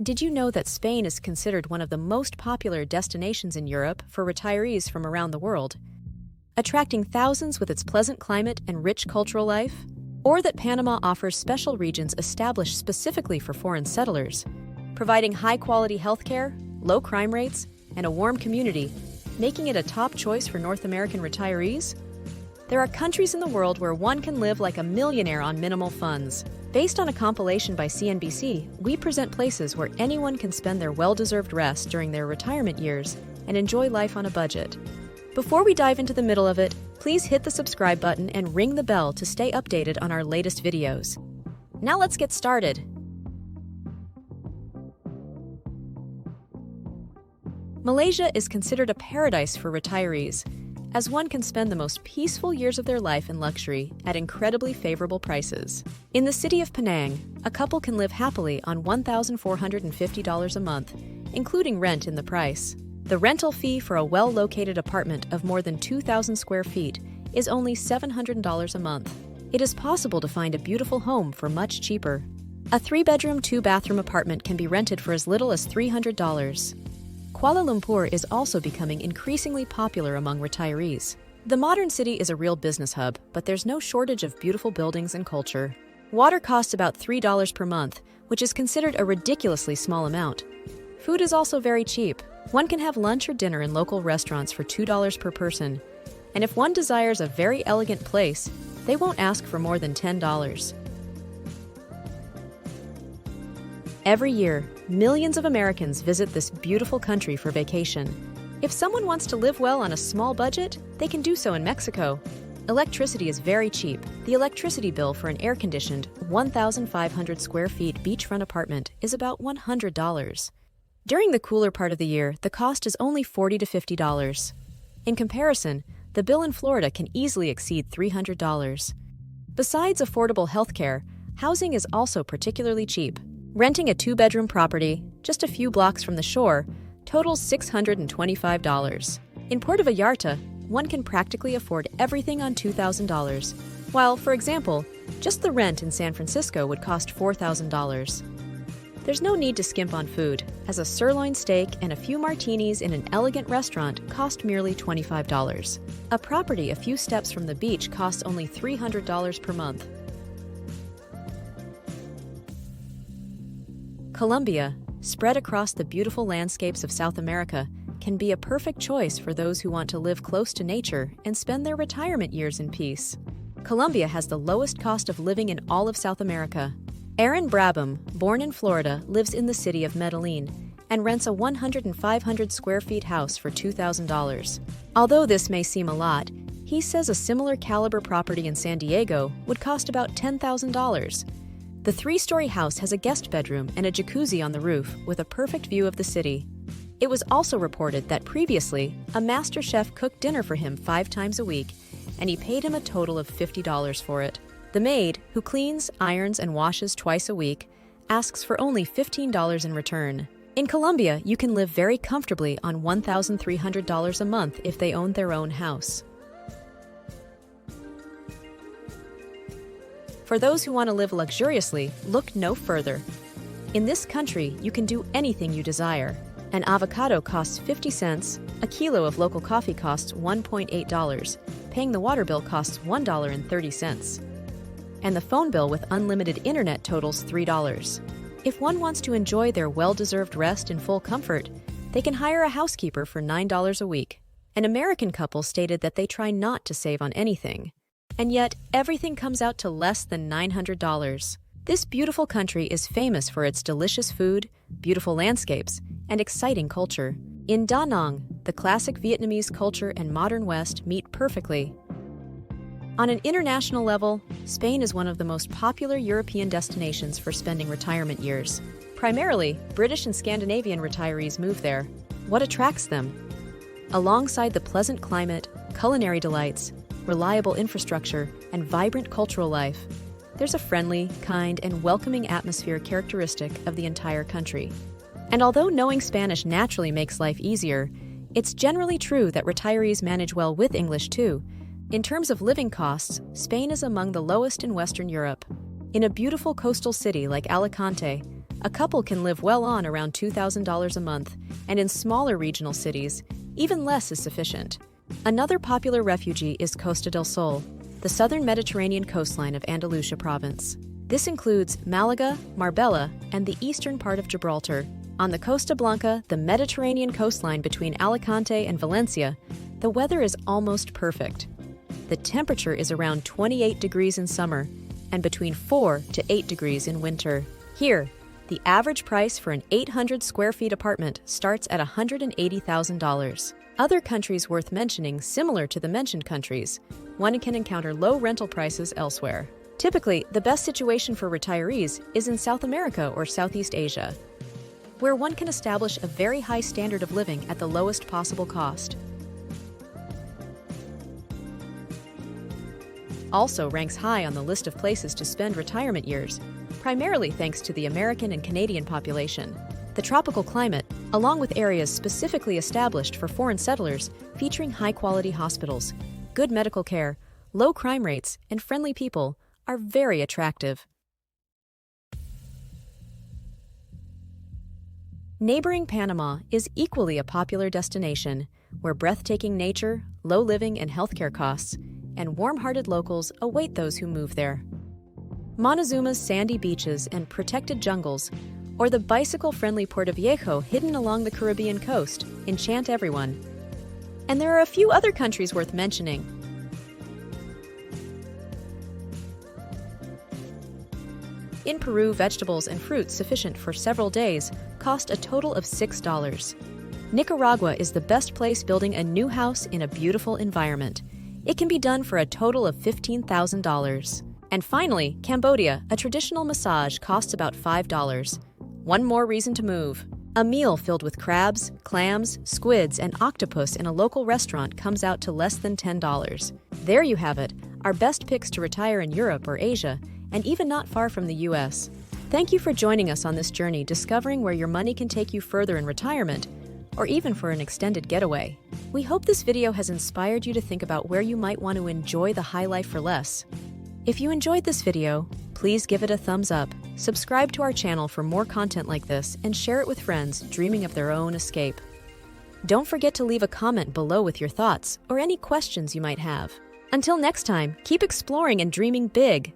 did you know that Spain is considered one of the most popular destinations in Europe for retirees from around the world, attracting thousands with its pleasant climate and rich cultural life? Or that Panama offers special regions established specifically for foreign settlers, providing high-quality healthcare, low crime rates, and a warm community, making it a top choice for North American retirees? There are countries in the world where one can live like a millionaire on minimal funds. Based on a compilation by CNBC, we present places where anyone can spend their well-deserved rest during their retirement years and enjoy life on a budget. Before we dive into the middle of it, please hit the subscribe button and ring the bell to stay updated on our latest videos. Now let's get started. Malaysia is considered a paradise for retirees, as one can spend the most peaceful years of their life in luxury at incredibly favorable prices. In the city of Penang, a couple can live happily on $1,450 a month, including rent in the price. The rental fee for a well-located apartment of more than 2,000 square feet is only $700 a month. It is possible to find a beautiful home for much cheaper. A 3-bedroom, 2-bathroom apartment can be rented for as little as $300. Kuala Lumpur is also becoming increasingly popular among retirees. The modern city is a real business hub, but there's no shortage of beautiful buildings and culture. Water costs about $3 per month, which is considered a ridiculously small amount. Food is also very cheap. One can have lunch or dinner in local restaurants for $2 per person. And if one desires a very elegant place, they won't ask for more than $10. Every year, millions of Americans visit this beautiful country for vacation. If someone wants to live well on a small budget, they can do so in Mexico. Electricity is very cheap. The electricity bill for an air-conditioned, 1,500 square feet beachfront apartment is about $100. During the cooler part of the year, the cost is only $40 to $50. In comparison, the bill in Florida can easily exceed $300. Besides affordable healthcare, housing is also particularly cheap. Renting a 2-bedroom property, just a few blocks from the shore, totals $625. In Puerto Vallarta, one can practically afford everything on $2,000, while, for example, just the rent in San Francisco would cost $4,000. There's no need to skimp on food, as a sirloin steak and a few martinis in an elegant restaurant cost merely $25. A property a few steps from the beach costs only $300 per month. Colombia, spread across the beautiful landscapes of South America, can be a perfect choice for those who want to live close to nature and spend their retirement years in peace. Colombia has the lowest cost of living in all of South America. Aaron Brabham, born in Florida, lives in the city of Medellin and rents a 1,500 square feet house for $2,000. Although this may seem a lot, he says a similar caliber property in San Diego would cost about $10,000. The 3-story house has a guest bedroom and a jacuzzi on the roof with a perfect view of the city. It was also reported that previously, a master chef cooked dinner for him 5 times a week, and he paid him a total of $50 for it. The maid, who cleans, irons, and washes twice a week, asks for only $15 in return. In Colombia, you can live very comfortably on $1,300 a month if they own their own house. For those who want to live luxuriously, look no further. In this country, you can do anything you desire. An avocado costs 50 cents, a kilo of local coffee costs $1.8, paying the water bill costs $1.30, and the phone bill with unlimited internet totals $3. If one wants to enjoy their well-deserved rest in full comfort, they can hire a housekeeper for $9 a week. An American couple stated that they try not to save on anything. And yet, everything comes out to less than $900. This beautiful country is famous for its delicious food, beautiful landscapes, and exciting culture. In Da Nang, the classic Vietnamese culture and modern West meet perfectly. On an international level, Spain is one of the most popular European destinations for spending retirement years. Primarily, British and Scandinavian retirees move there. What attracts them? Alongside the pleasant climate, culinary delights, reliable infrastructure, and vibrant cultural life, there's a friendly, kind, and welcoming atmosphere characteristic of the entire country. And although knowing Spanish naturally makes life easier, it's generally true that retirees manage well with English too. In terms of living costs, Spain is among the lowest in Western Europe. In a beautiful coastal city like Alicante, a couple can live well on around $2,000 a month, and in smaller regional cities, even less is sufficient. Another popular refugee is Costa del Sol, the southern Mediterranean coastline of Andalusia province. This includes Malaga, Marbella, and the eastern part of Gibraltar. On the Costa Blanca, the Mediterranean coastline between Alicante and Valencia, the weather is almost perfect. The temperature is around 28 degrees in summer and between 4 to 8 degrees in winter. Here, the average price for an 800 square feet apartment starts at $180,000. Other countries worth mentioning similar to the mentioned countries, one can encounter low rental prices elsewhere. Typically, the best situation for retirees is in South America or Southeast Asia, where one can establish a very high standard of living at the lowest possible cost. Also ranks high on the list of places to spend retirement years, primarily thanks to the American and Canadian population. The tropical climate, along with areas specifically established for foreign settlers featuring high-quality hospitals, good medical care, low crime rates, and friendly people, are very attractive. Neighboring Panama is equally a popular destination, where breathtaking nature, low living and healthcare costs, and warm-hearted locals await those who move there. Montezuma's sandy beaches and protected jungles, or the bicycle-friendly Puerto Viejo hidden along the Caribbean coast, enchant everyone. And there are a few other countries worth mentioning. In Peru, vegetables and fruits sufficient for several days cost a total of $6. Nicaragua is the best place building a new house in a beautiful environment. It can be done for a total of $15,000. And finally, Cambodia, a traditional massage costs about $5. One more reason to move. A meal filled with crabs, clams, squids, and octopus in a local restaurant comes out to less than $10. There you have it, our best picks to retire in Europe or Asia, and even not far from the US. Thank you for joining us on this journey discovering where your money can take you further in retirement, or even for an extended getaway. We hope this video has inspired you to think about where you might want to enjoy the high life for less. If you enjoyed this video, please give it a thumbs up, subscribe to our channel for more content like this, and share it with friends dreaming of their own escape. Don't forget to leave a comment below with your thoughts or any questions you might have. Until next time, keep exploring and dreaming big.